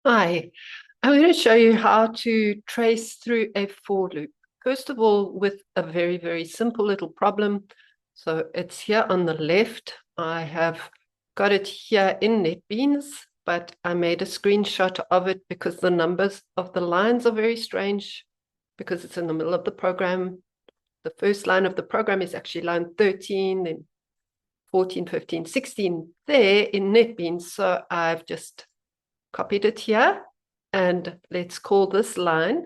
Hi, I'm going to show you how to trace through a for loop. First of all, with a very, very simple little problem. So it's here on the left. I have got it here in NetBeans, but I made a screenshot of it because the numbers of the lines are very strange because it's in the middle of the program. The first line of the program is actually line 13, then 14, 15, 16 there in NetBeans. So I've just copied it here, and let's call this line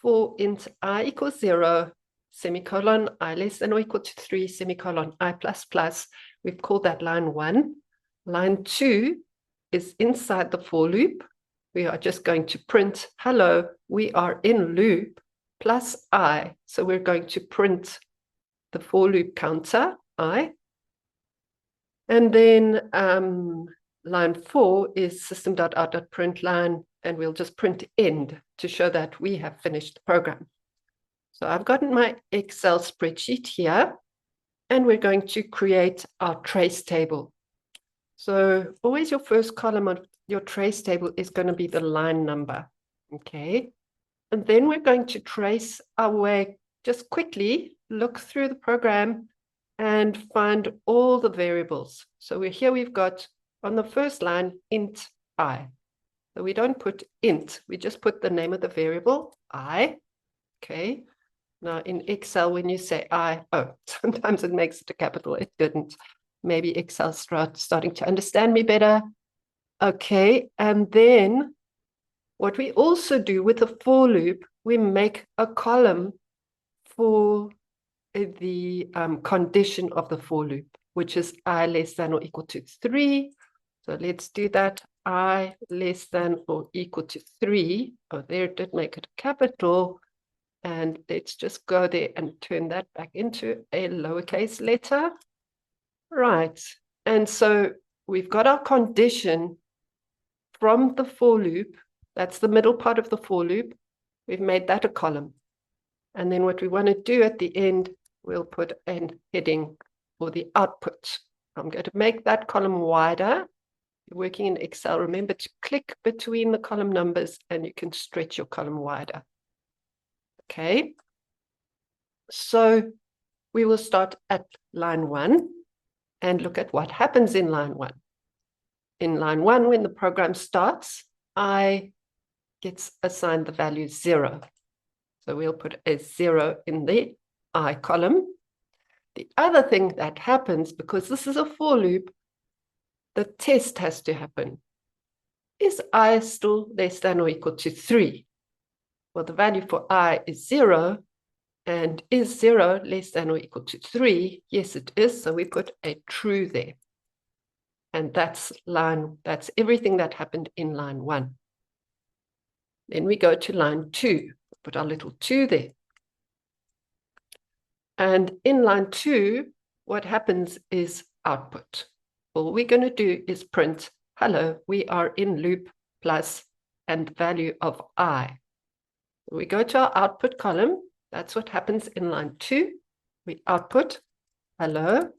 for int I equals 0, semicolon, I less than or equal to 3, semicolon, I plus plus. We've called that line 1. Line 2 is inside the for loop. We are just going to print, hello, we are in loop, plus I. So we're going to print the for loop counter, I. And then line 4 is system.out.println, and we'll just print end to show that we have finished the program. So I've gotten my Excel spreadsheet here, and we're going to create our trace table. So always your first column of your trace table is going to be the line number, okay? And then we're going to trace our way, just quickly look through the program and find all the variables. So we've got on the first line, int I. So we don't put int, we just put the name of the variable, I. Okay. Now in Excel, when you say I, sometimes it makes it a capital. It didn't. Maybe Excel's starting to understand me better. Okay. And then what we also do with the for loop, we make a column for the condition of the for loop, which is I less than or equal to 3. So let's do that. I less than or equal to 3. Oh, there it did make it a capital. And let's just go there and turn that back into a lowercase letter. Right. And so we've got our condition from the for loop. That's the middle part of the for loop. We've made that a column. And then what we want to do at the end, we'll put a heading for the output. I'm going to make that column wider. You're working in Excel, remember to click between the column numbers and you can stretch your column wider. Okay. So we will start at line 1 and look at what happens in line 1. In line 1, when the program starts, I gets assigned the value 0. So we'll put a 0 in the I column. The other thing that happens, because this is a for loop, the test has to happen. Is I still less than or equal to 3? Well, the value for I is 0. And is 0 less than or equal to 3? Yes, it is. So we put a true there. And that's everything that happened in line 1. Then we go to line 2. Put our little 2 there. And in line 2, what happens is output. All we're going to do is print, hello, we are in loop plus and value of I. We go to our output column. That's what happens in line 2. We output, hello,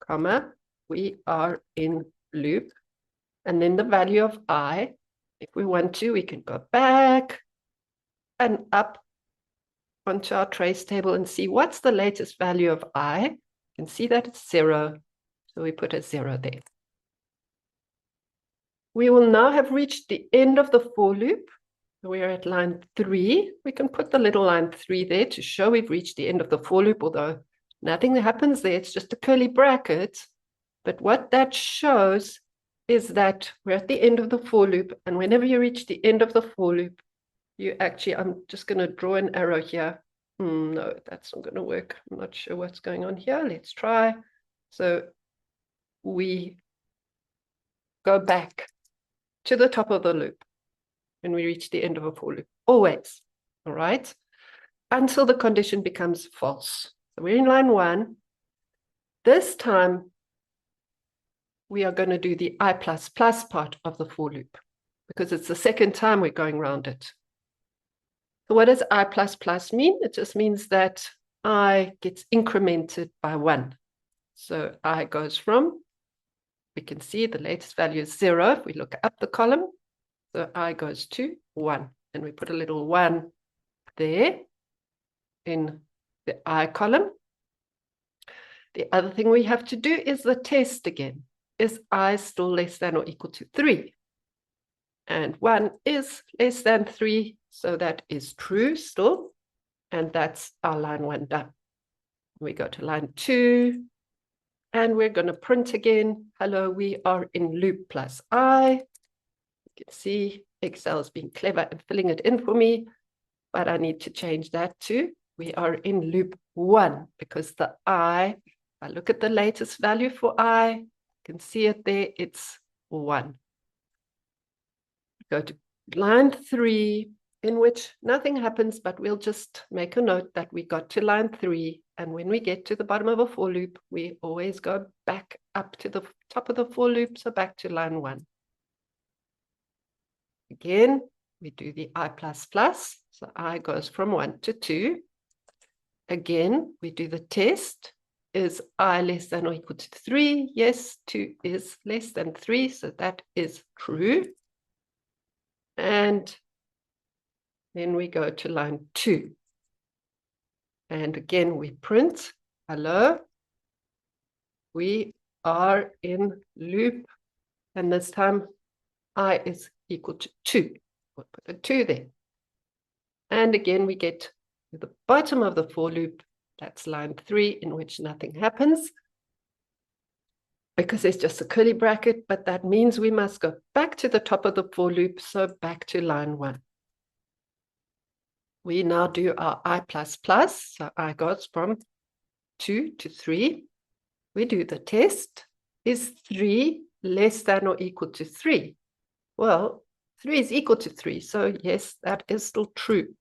comma, we are in loop. And then the value of I. If we want to, we can go back and up onto our trace table and see what's the latest value of I. You can see that it's 0. So we put a 0 there. We will now have reached the end of the for loop. We're at line 3. We can put the little line 3 there to show we've reached the end of the for loop, although nothing happens there. It's just a curly bracket. But what that shows is that we're at the end of the for loop. And whenever you reach the end of the for loop, you actually, I'm just going to draw an arrow here. No, that's not going to work. I'm not sure what's going on here. Let's try. So we go back to the top of the loop when we reach the end of a for loop, always, all right, until the condition becomes false. So we're in line 1. This time, we are going to do the I++ part of the for loop because it's the second time we're going around it. So what does I++ mean? It just means that I gets incremented by 1. So I goes from, we can see the latest value is 0. If we look up the column, So I goes to 1. And we put a little 1 there in the I column. The other thing we have to do is the test again. Is I still less than or equal to 3? And 1 is less than 3, so that is true still. And that's our line 1 done. We go to line 2, and we're going to print again. Hello, we are in loop plus I. You can see Excel is being clever and filling it in for me, but I need to change that to we are in loop 1, because the I, if I look at the latest value for I, you can see it there, it's 1. Go to line 3, in which nothing happens, but we'll just make a note that we got to line 3, and when we get to the bottom of a for loop, we always go back up to the top of the for loop, so back to line 1. Again, we do the I++, so I goes from 1 to 2. Again, we do the test. Is I less than or equal to 3? Yes, 2 is less than 3, so that is true. And then we go to line 2. And again, we print, hello, we are in loop, and this time I is equal to 2. We'll put a 2 there. And again, we get to the bottom of the for loop, that's line 3, in which nothing happens, because there's just a curly bracket, but that means we must go back to the top of the for loop, so back to line 1. We now do our I++, so I goes from 2 to 3. We do the test. Is 3 less than or equal to 3? Well, 3 is equal to 3, so yes, that is still true.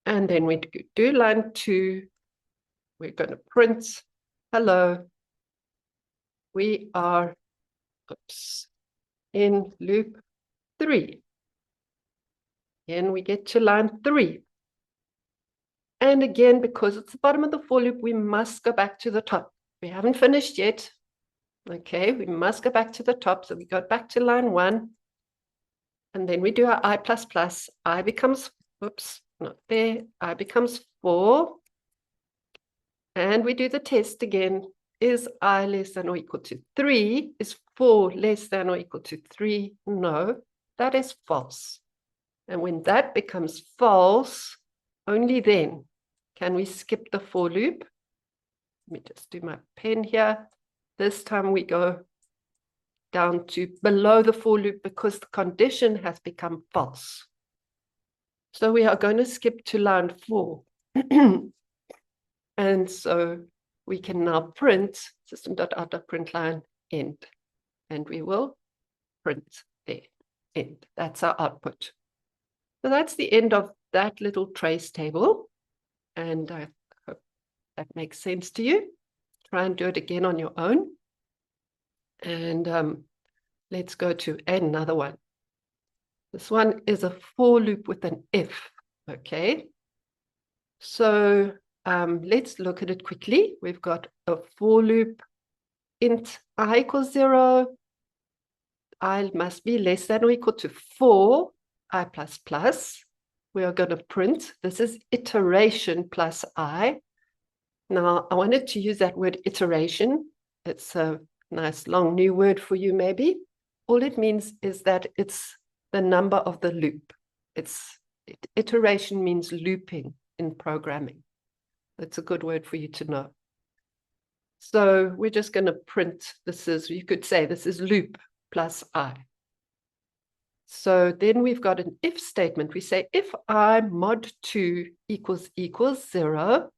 And then we do line 2. We're going to print, hello, we are in loop 3. And we get to line 3. And again, because it's the bottom of the for loop, we must go back to the top. We haven't finished yet. Okay, we must go back to the top. So we go back to line 1. And then we do our I++. I becomes, whoops, not there. I becomes 4. And we do the test again. Is I less than or equal to 3? Is 4 less than or equal to 3? No, that is false. And when that becomes false, only then can we skip the for loop. Let me just do my pen here. This time we go down to below the for loop because the condition has become false. So we are going to skip to line 4. And so we can now print system.out.println end. And we will print there, end. That's our output. So that's the end of that little trace table. And I hope that makes sense to you. Try and do it again on your own. And let's go to another one. This one is a for loop with an if, okay? So let's look at it quickly. We've got a for loop, int I equals 0. I must be less than or equal to 4. I++, we are going to print. This is iteration plus I. Now, I wanted to use that word iteration. It's a nice long new word for you, maybe. All it means is that it's the number of the loop. Iteration means looping in programming. That's a good word for you to know. So we're just going to print, this is, you could say this is loop plus I. So then we've got an if statement. We say if I mod 2 equals 0.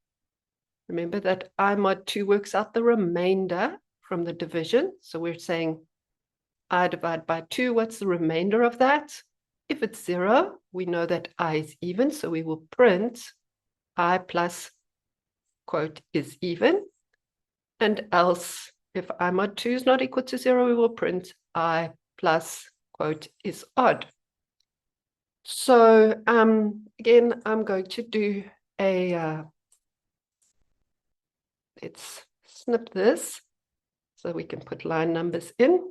Remember that I mod 2 works out the remainder from the division. So we're saying I divide by 2. What's the remainder of that? If it's 0, we know that I is even. So we will print I plus quote is even. And else, if I mod 2 is not equal to 0, we will print I plus quote is odd. So again, I'm going to do a, let's snip this so we can put line numbers in.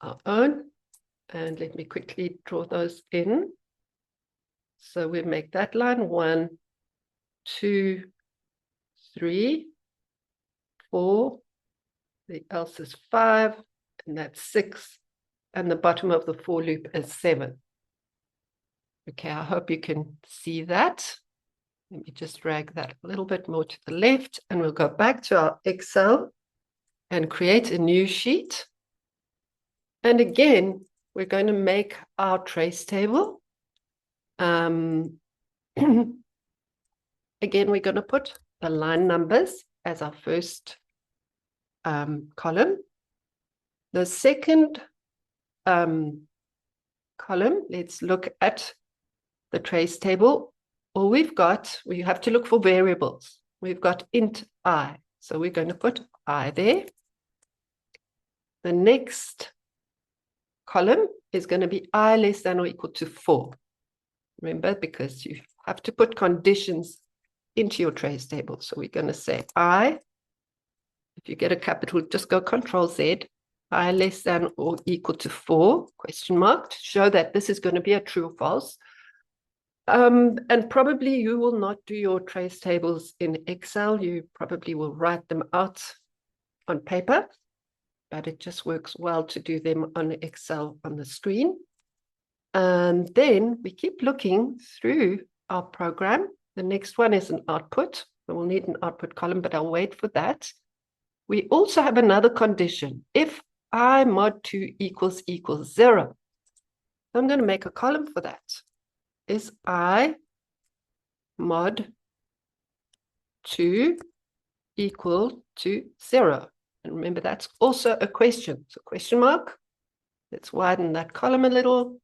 our own. And let me quickly draw those in. So we make that line 1, 2, 3, 4. The else is 5, and that's 6. And the bottom of the for loop is 7. Okay, I hope you can see that. Let me just drag that a little bit more to the left, and we'll go back to our Excel and create a new sheet. And again, we're going to make our trace table. Again, we're going to put the line numbers as our first column. The second column, let's look at the trace table. All we have to look for variables. We've got int I, so we're going to put I there. The next column is going to be I less than or equal to 4. Remember, because you have to put conditions into your trace table. So we're going to say I, if you get a capital, just go Control Z, I less than or equal to 4, question mark, to show that this is going to be a true or false. And probably you will not do your trace tables in Excel. You probably will write them out on paper, but it just works well to do them on Excel on the screen. And then we keep looking through our program. The next one is an output. We'll need an output column, but I'll wait for that. We also have another condition. If I mod 2 equals 0, I'm going to make a column for that. Is I mod 2 equal to 0? And remember, that's also a question. So question mark. Let's widen that column a little.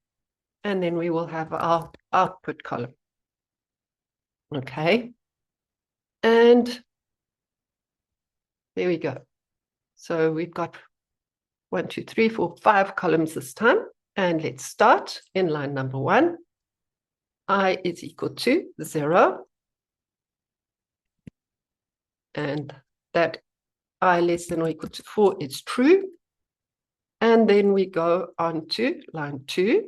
And then we will have our output column. Okay. And there we go. So we've got 1, 2, 3, 4, 5 columns this time. And let's start in line number 1. I is equal to 0. And that I less than or equal to 4 is true. And then we go on to line 2.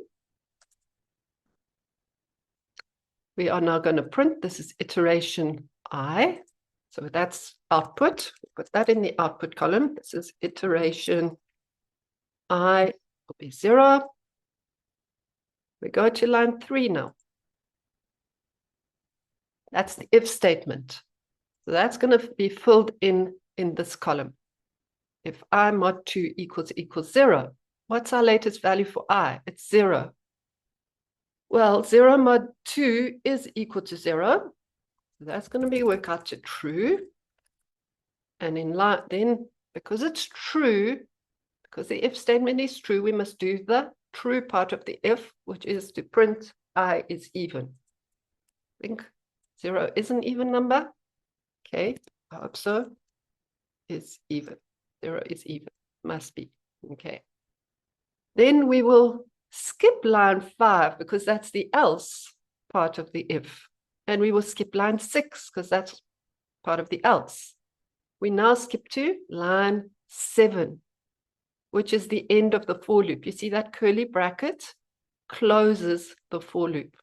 We are now going to print. This is iteration I. So that's output. Put that in the output column. This is iteration I will be 0. We go to line 3 now. That's the if statement. So that's going to be filled in this column. If I mod 2 equals 0, what's our latest value for I? It's 0. Well, 0 mod 2 is equal to 0. So that's going to be work out to true. And in line, then, because it's true, because the if statement is true, we must do the true part of the if, which is to print I is even. I think 0 is an even number. Okay, I hope so. Is even. 0 is even. Must be. Okay. Then we will skip line 5 because that's the else part of the if. And we will skip line 6 because that's part of the else. We now skip to line 7, which is the end of the for loop. You see that curly bracket closes the for loop.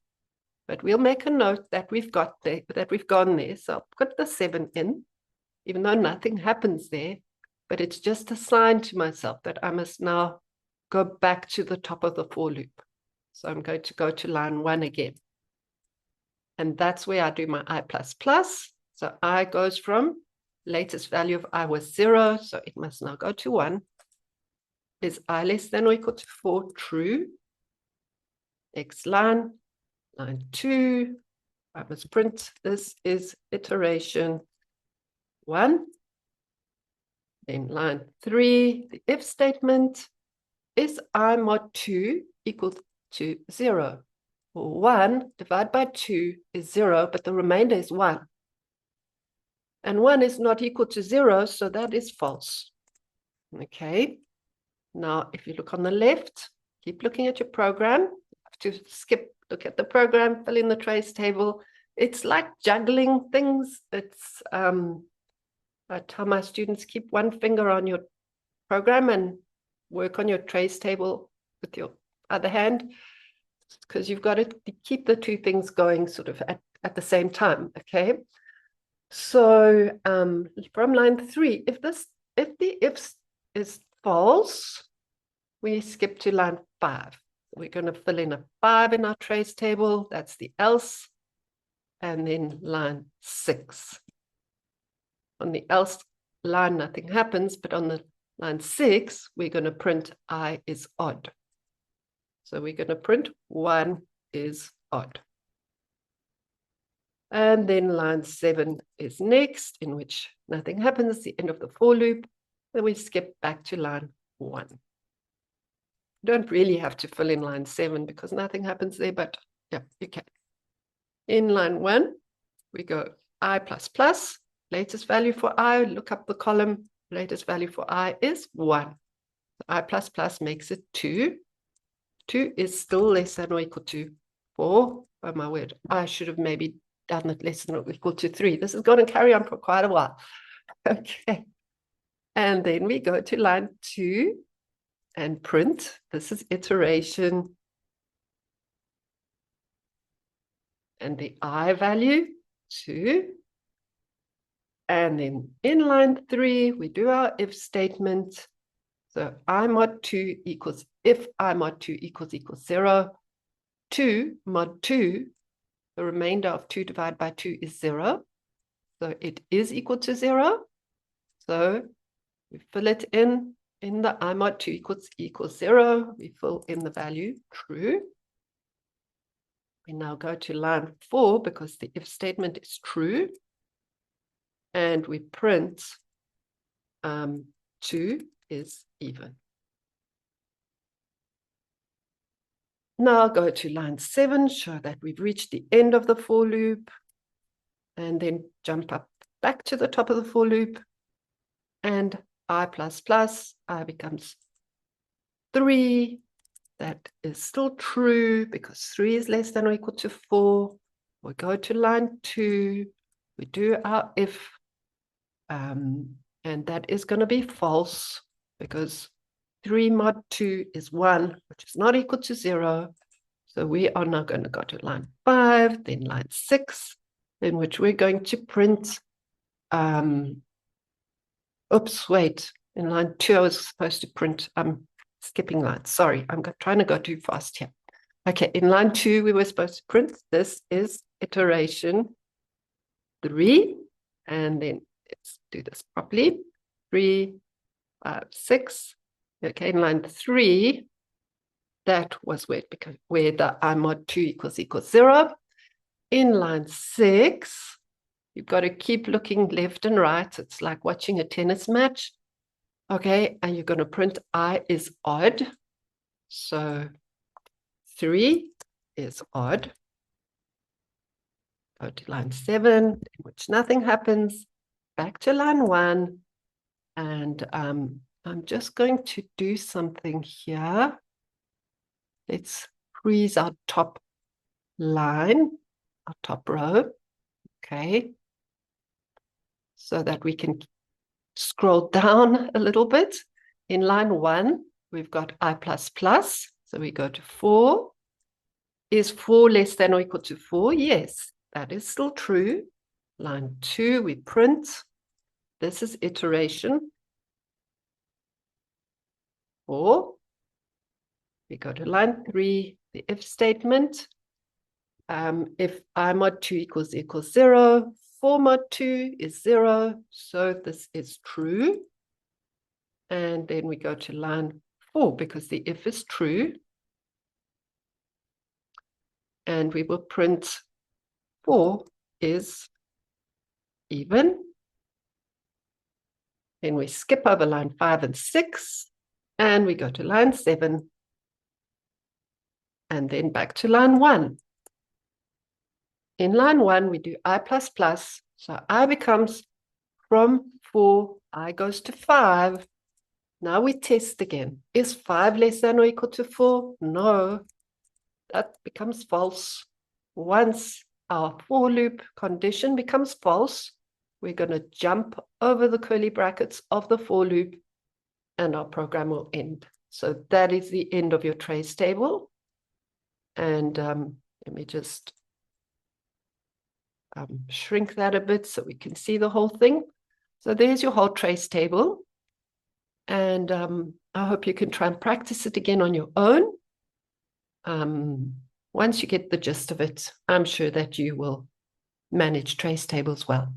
But we'll make a note that we've got there, that we've gone there. So I'll put the 7 in, even though nothing happens there. But it's just a sign to myself that I must now go back to the top of the for loop. So I'm going to go to line 1 again. And that's where I do my I++. So I goes from latest value of I was 0. So it must now go to 1. Is I less than or equal to 4 true? Next line. Line 2, I must print this is iteration 1. Then line 3, the if statement is I mod 2 equal to 0. Well, 1 divided by 2 is 0, but the remainder is 1. And 1 is not equal to 0, so that is false. Okay. Now, if you look on the left, keep looking at your program. You have to skip. Look at the program, fill in the trace table. It's like juggling things. It's I tell my students, keep one finger on your program and work on your trace table with your other hand, because you've got to keep the two things going sort of at the same time, okay? So from line 3, if the if is false, we skip to line 5. We're going to fill in a 5 in our trace table. That's the else. And then line 6. On the else line, nothing happens, but on the line 6, we're going to print I is odd. So we're going to print 1 is odd. And then line 7 is next, in which nothing happens, the end of the for loop. Then we skip back to line 1. You don't really have to fill in line 7 because nothing happens there, but yeah, you can. In line 1, we go I plus plus, latest value for I, look up the column, latest value for I is 1. I plus plus makes it 2. 2 is still less than or equal to 4. Oh my word, I should have maybe done it less than or equal to 3. This is going to carry on for quite a while. Okay. And then we go to line 2 and print. This is iteration. And the I value, 2. And then in line 3, we do our if statement. So I mod 2 equals, if I mod 2 equals 0, 2 mod 2, the remainder of 2 divided by 2 is 0. So it is equal to 0. So we fill it in the I mod 2 equals 0. We fill in the value true. We now go to line 4 because the if statement is true. And we print 2 is even. Now go to line 7, show that we've reached the end of the for loop, and then jump up back to the top of the for loop, and I plus plus, I becomes 3. That is still true because 3 is less than or equal to 4. We go to line 2, we do our if, and that is going to be false because 3 mod 2 is 1, which is not equal to 0. So we are now going to go to line 5, then line 6, in which we're going to print, oops, wait, in line 2 I was supposed to print, I'm skipping lines, sorry, I'm trying to go too fast here. Okay, in line 2 we were supposed to print, this is iteration 3, and then let's do this properly, 3, 5, 6. Okay, in line 3, that was where the I mod 2 equals 0. In line 6, you've got to keep looking left and right. It's like watching a tennis match. Okay, and you're going to print I is odd. So 3 is odd. Go to line 7, in which nothing happens. Back to line 1. And I'm just going to do something here. Let's freeze our top line, our top row, okay, so that we can scroll down a little bit. In line 1, we've got I plus plus, so we go to 4. Is 4 less than or equal to 4? Yes, that is still true. Line 2, we print. This is iteration 4. We go to line 3, the if statement. If I mod 2 equals 0, 4 mod 2 is 0, so this is true. And then we go to line 4 because the if is true. And we will print 4 is even. Then we skip over line 5 and 6, and we go to line 7, and then back to line 1. In line 1, we do I plus plus, so I becomes from 4, I goes to 5. Now we test again. Is 5 less than or equal to 4? No, that becomes false. Once our for loop condition becomes false, we're going to jump over the curly brackets of the for loop, and our program will end. So that is the end of your trace table. And let me just shrink that a bit so we can see the whole thing. So there's your whole trace table. And I hope you can try and practice it again on your own. Once you get the gist of it, I'm sure that you will manage trace tables well.